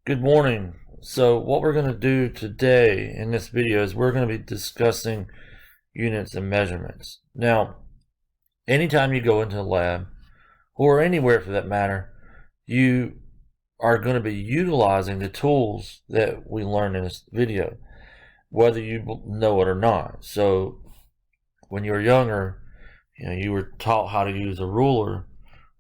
Good morning. So what we're going to do today in this video is we're going to be discussing units and measurements. Now, anytime you go into a lab, or anywhere for that matter, you are going to be utilizing the tools that we learned in this video, whether you know it or not. So when you were younger, you were taught how to use a ruler,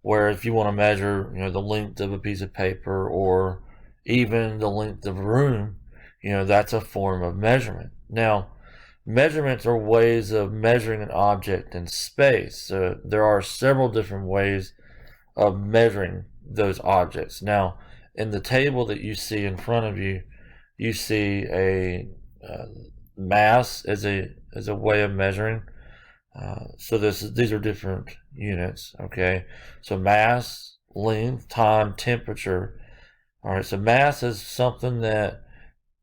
where if you want to measure, the length of a piece of paper or even the length of a room, that's a form of measurement. Now, measurements are ways of measuring an object in space. So there are several different ways of measuring those objects. Now, in the table that you see in front of you, you see a mass as a way of measuring. So these are different units, okay? So mass, length, time, temperature. All right, so mass is something that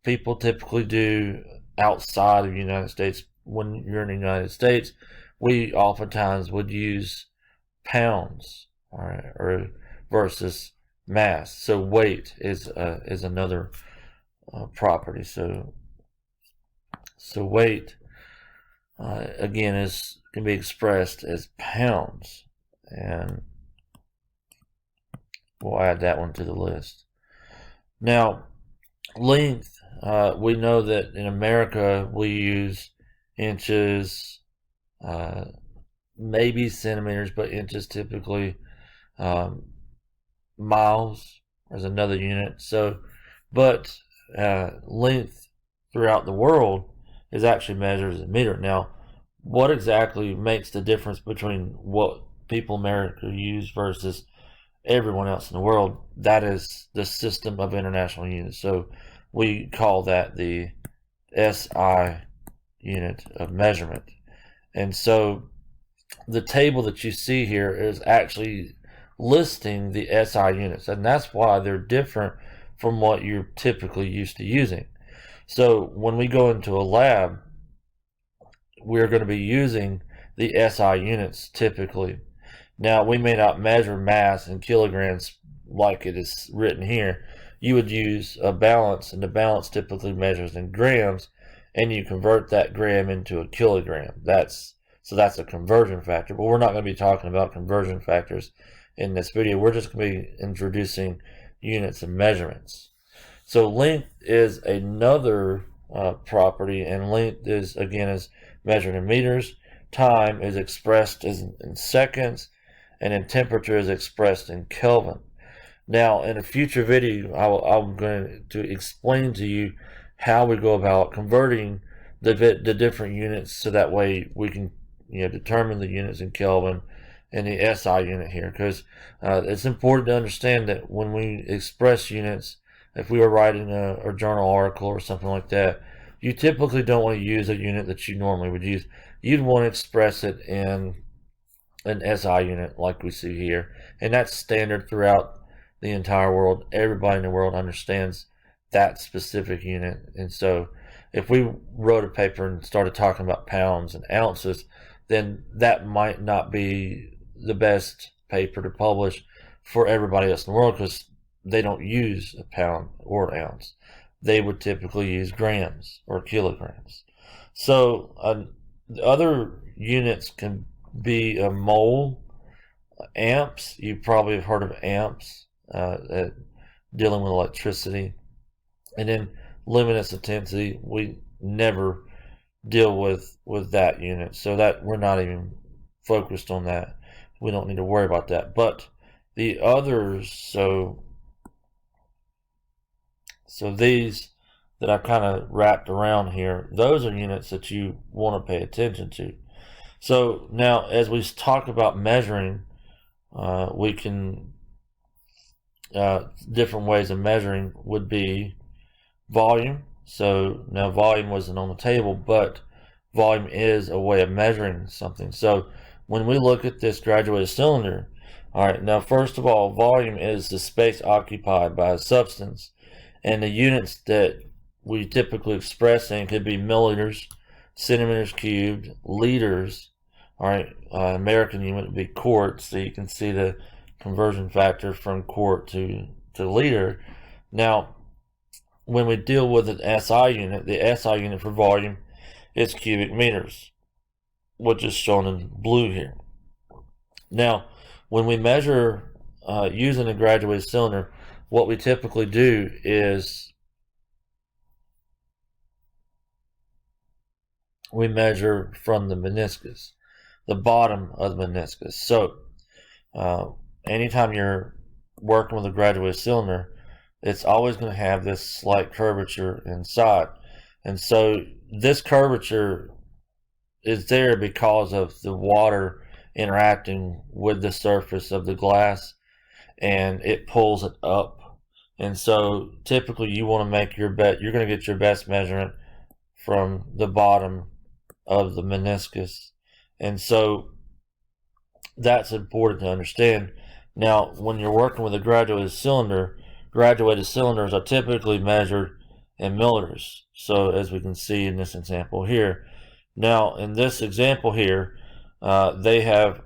people typically do outside of the United States. When you're in the United States, we oftentimes would use pounds, all right, or versus mass. So weight is another property. So weight again can be expressed as pounds, and we'll add that one to the list. Now, length, we know that in America we use inches, maybe centimeters, but inches typically. Miles is another unit. So, but length throughout the world is actually measured as a meter. Now, what exactly makes the difference between what people in America use versus everyone else in the world? That is the system of international units. So we call that the SI unit of measurement. And so the table that you see here is actually listing the SI units, and that's why they're different from what you're typically used to using. So when we go into a lab, we're going to be using the SI units typically. Now, we may not measure mass in kilograms like it is written here. You would use a balance, and the balance typically measures in grams, and you convert that gram into a kilogram. That's a conversion factor, but we're not going to be talking about conversion factors in this video. We're just going to be introducing units and measurements. So length is another property, and length is measured in meters. Time is expressed in seconds, and then temperature is expressed in Kelvin. Now, in a future video, I'm going to explain to you how we go about converting the different units, so that way we can determine the units in Kelvin and the SI unit here, because it's important to understand that when we express units, if we were writing a journal article or something like that, you typically don't want to use a unit that you normally would use. You'd want to express it in an SI unit like we see here, and that's standard throughout the entire world. Everybody in the world understands that specific unit. And so if we wrote a paper and started talking about pounds and ounces, then that might not be the best paper to publish for everybody else in the world, because they don't use a pound or an ounce. They would typically use grams or kilograms. So other units can be a mole, amps. You probably have heard of amps, dealing with electricity. And then luminous intensity, we never deal with that unit, so that we're not even focused on that. We don't need to worry about that. But the others, so these that I've kind of wrapped around here, those are units that you want to pay attention to. So now, as we talk about measuring, we can different ways of measuring would be volume. So now volume wasn't on the table, but volume is a way of measuring something. So when we look at this graduated cylinder, all right, now first of all, volume is the space occupied by a substance, and the units that we typically express in could be milliliters, centimeters cubed, liters. All right, American unit would be quarts, so you can see the conversion factor from quart to liter. Now, when we deal with an SI unit, the SI unit for volume is cubic meters, which is shown in blue here. Now, when we measure using a graduated cylinder, what we typically do is we measure from the meniscus, the bottom of the meniscus. So anytime you're working with a graduated cylinder, it's always going to have this slight curvature inside. And so this curvature is there because of the water interacting with the surface of the glass, and it pulls it up. And so typically you want to make your bet, you're going to get your best measurement from the bottom of the meniscus. And so that's important to understand. Now, when you're working with a graduated cylinders are typically measured in milliliters. So as we can see in this example here. Now, in this example here, they have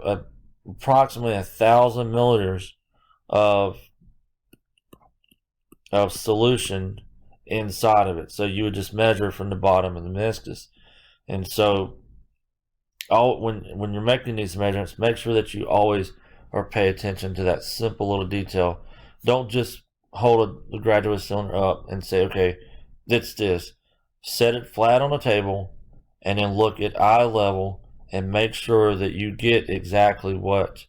approximately 1,000 milliliters of solution inside of it. So you would just measure from the bottom of the meniscus. And so when you're making these measurements, make sure that you always or pay attention to that simple little detail. Don't just hold the graduate cylinder up and say, okay, that's this. Set it flat on a table and then look at eye level and make sure that you get exactly what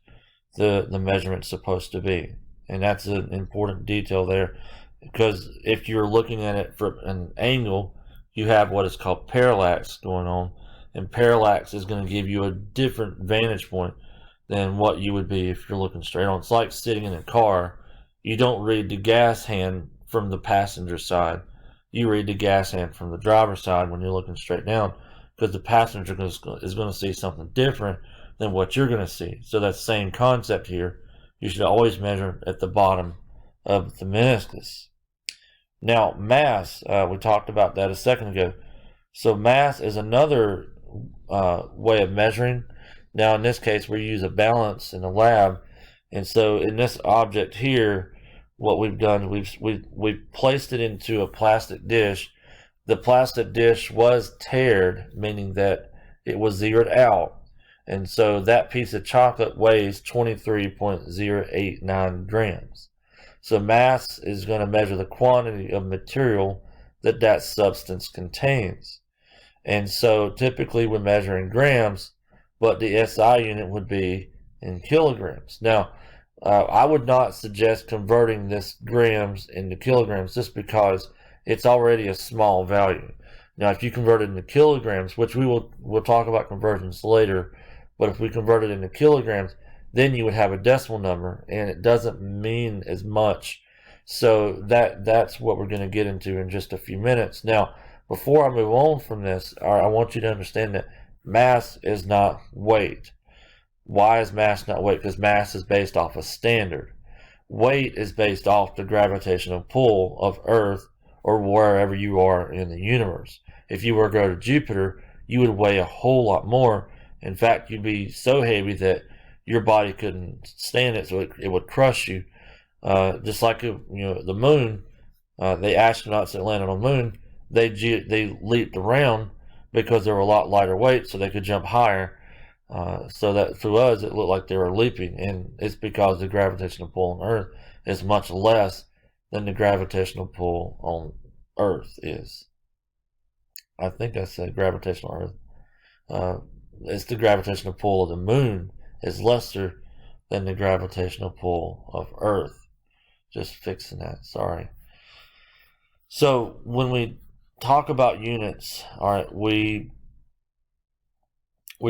the measurement's supposed to be. And that's an important detail there, because if you're looking at it from an angle, you have what is called parallax going on, and parallax is going to give you a different vantage point than what you would be if you're looking straight on. It's like sitting in a car. You don't read the gas hand from the passenger side. You read the gas hand from the driver's side when you're looking straight down, because the passenger is going to see something different than what you're going to see. So that same concept here, you should always measure at the bottom of the meniscus. Now, mass, we talked about that a second ago. So mass is another way of measuring. Now, in this case, we use a balance in the lab. And so in this object here, what we've done, we've placed it into a plastic dish. The plastic dish was tared, meaning that it was zeroed out. And so that piece of chocolate weighs 23.089 grams. So mass is going to measure the quantity of material that that substance contains. And so typically we're measuring grams, but the SI unit would be in kilograms. Now, I would not suggest converting this grams into kilograms just because it's already a small value. Now, if you convert it into kilograms, which we'll talk about conversions later, but if we convert it into kilograms, then you would have a decimal number, and it doesn't mean as much. So that's what we're going to get into in just a few minutes. Now, before I move on from this, I want you to understand that mass is not weight. Why is mass not weight? Because mass is based off a standard. Weight is based off the gravitational pull of Earth or wherever you are in the universe. If you were to go to Jupiter, you would weigh a whole lot more. In fact, you'd be so heavy that your body couldn't stand it, so it would crush you. Just like the moon, the astronauts that landed on the moon, they leaped around because they were a lot lighter weight, so they could jump higher. So that to us it looked like they were leaping, and it's because the gravitational pull on Earth is much less than the gravitational pull on Earth is. I think I said gravitational Earth. It's the gravitational pull of the moon is lesser than the gravitational pull of Earth. Just fixing that, sorry. So when we talk about units, all right, we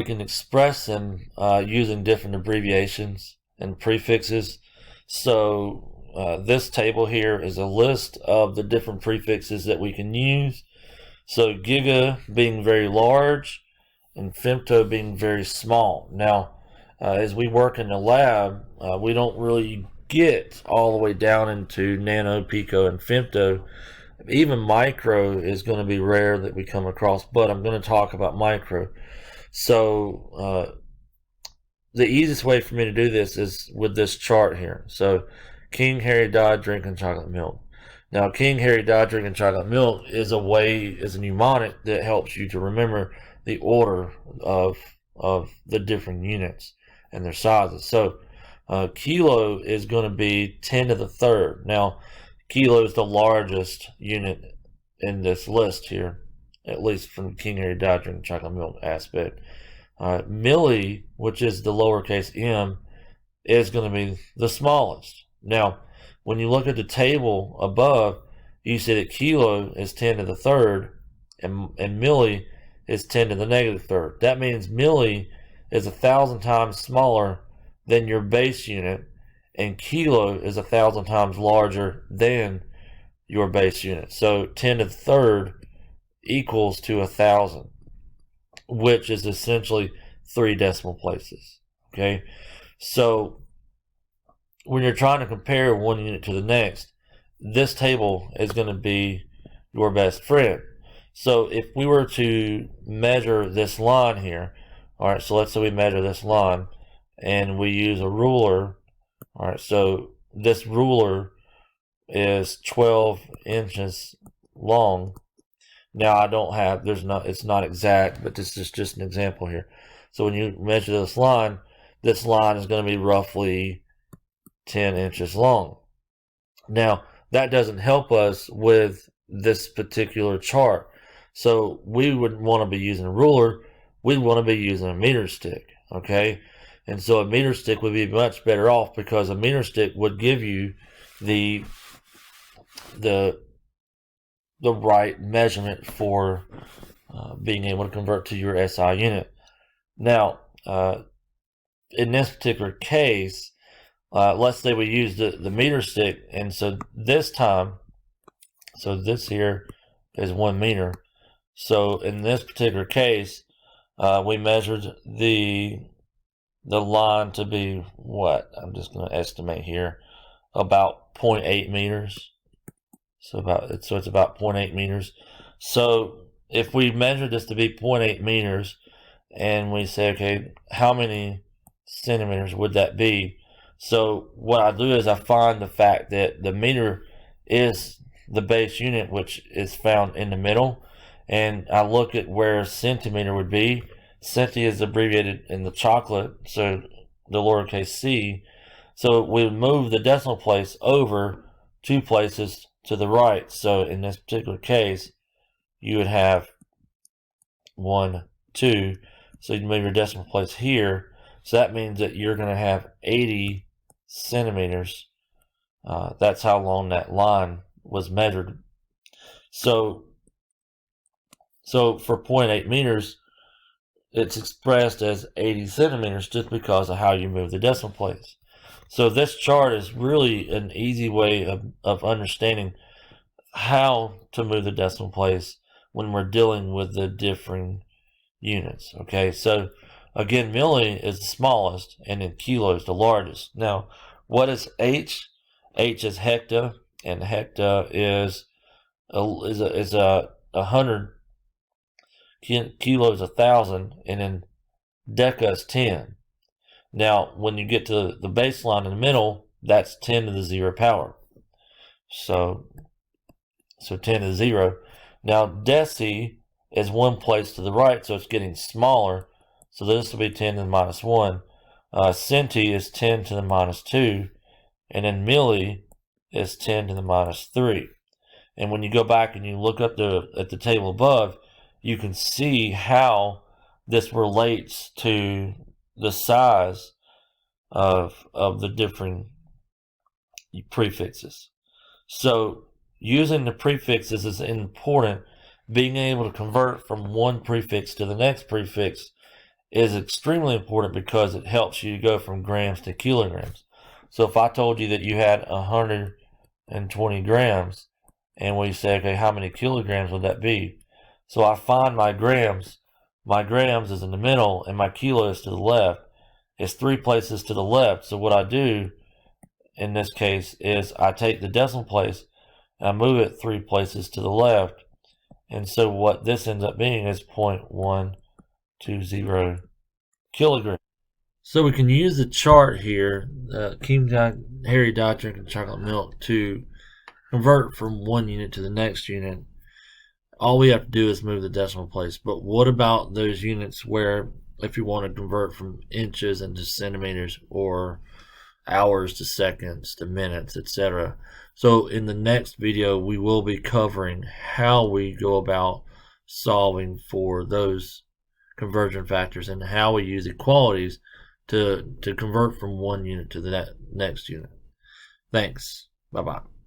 can express them using different abbreviations and prefixes. So this table here is a list of the different prefixes that we can use. So giga being very large and femto being very small. Now, as we work in the lab, we don't really get all the way down into nano, pico, and femto. Even micro is going to be rare that we come across, but I'm going to talk about micro. So the easiest way for me to do this is with this chart here. So King Harry died drinking chocolate milk. Now, King Harry Diet Drinking Chocolate Milk is a mnemonic that helps you to remember the order of the different units and their sizes. So, kilo is going to be 10 to the third. Now, kilo is the largest unit in this list here, at least from King Harry Diet Drinking Chocolate Milk aspect. Milli, which is the lowercase m, is going to be the smallest. Now, when you look at the table above, you see that kilo is 10 to the third and milli is 10 to the negative third. That means milli is 1,000 times smaller than your base unit, and kilo is 1,000 times larger than your base unit. So 10 to the third equals to 1,000, which is essentially 3 decimal places. Okay, so when you're trying to compare one unit to the next, this table is going to be your best friend. So if we were to measure this line here, all right, so let's say we measure this line and we use a ruler. All right, so this ruler is 12 inches long. Now I don't have, it's not exact, but this is just an example here. So when you measure this line is going to be roughly 10 inches long. Now, that doesn't help us with this particular chart. So we wouldn't want to be using a ruler. We'd want to be using a meter stick, okay? And so a meter stick would be much better off because a meter stick would give you the right measurement for being able to convert to your SI unit. Now, in this particular case, let's say we use the meter stick, and so this time, so this here is 1 meter. So in this particular case, we measured the line to be what? I'm just going to estimate here, about 0.8 meters. So it's about 0.8 meters. So if we measure this to be 0.8 meters, and we say, okay, how many centimeters would that be? So what I do is I find the fact that the meter is the base unit, which is found in the middle, and I look at where centimeter would be. Centi is abbreviated in the chocolate, so the lowercase c. So we move the decimal place over 2 places to the right. So in this particular case, you would have 1, 2. So you move your decimal place here. So that means that you're going to have 80 centimeters. That's how long that line was measured. So for 0.8 meters, it's expressed as 80 centimeters just because of how you move the decimal place. So this chart is really an easy way of understanding how to move the decimal place when we're dealing with the differing units. Okay, so again, milli is the smallest, and then kilo is the largest. Now, what is H? H is hecta, and hecta is a 100. Kilo is 1,000, and then deca is 10. Now, when you get to the baseline in the middle, that's 10 to the 0 power. So 10 to the 0. Now, deci is 1 place to the right, so it's getting smaller. So this will be 10 to the minus 1. Centi is 10 to the minus 2. And then milli is 10 to the minus 3. And when you go back and you look up at the table above, you can see how this relates to the size of the different prefixes. So using the prefixes is important. Being able to convert from one prefix to the next prefix is extremely important because it helps you go from grams to kilograms. So if I told you that you had 120 grams, and we say, okay, how many kilograms would that be? So I find my grams. My grams is in the middle, and my kilo is to the left. It's 3 places to the left. So what I do in this case is I take the decimal place and I move it 3 places to the left. And so what this ends up being is 0.120 kilograms. So we can use the chart here, King Harry Diet Drinking Chocolate Milk, to convert from one unit to the next unit, all we have to do is move the decimal place. But what about those units where if you want to convert from inches into centimeters, or hours to seconds to minutes, etc.? So in the next video, we will be covering how we go about solving for those conversion factors and how we use equalities to convert from one unit to the next unit. Thanks. Bye-bye.